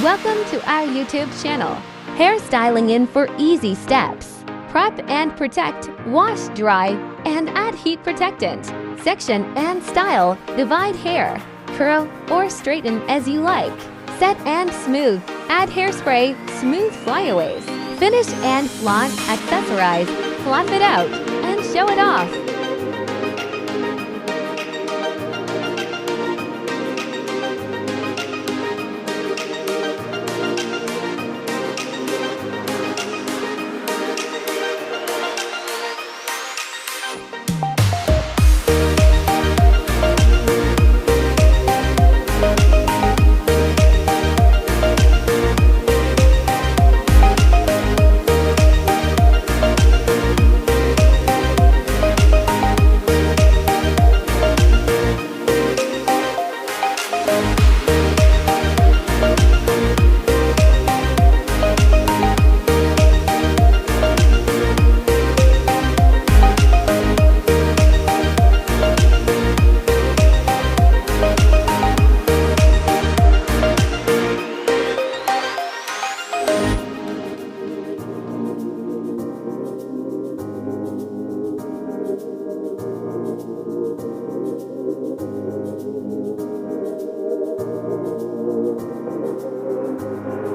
Welcome to our YouTube channel. Hairstyling in for easy steps. Prep and protect, wash, dry, and add heat protectant. Section and style, divide hair, curl or straighten as you like. Set and smooth, add hairspray, smooth flyaways. Finish and flaunt, accessorize, fluff it out, and show it off.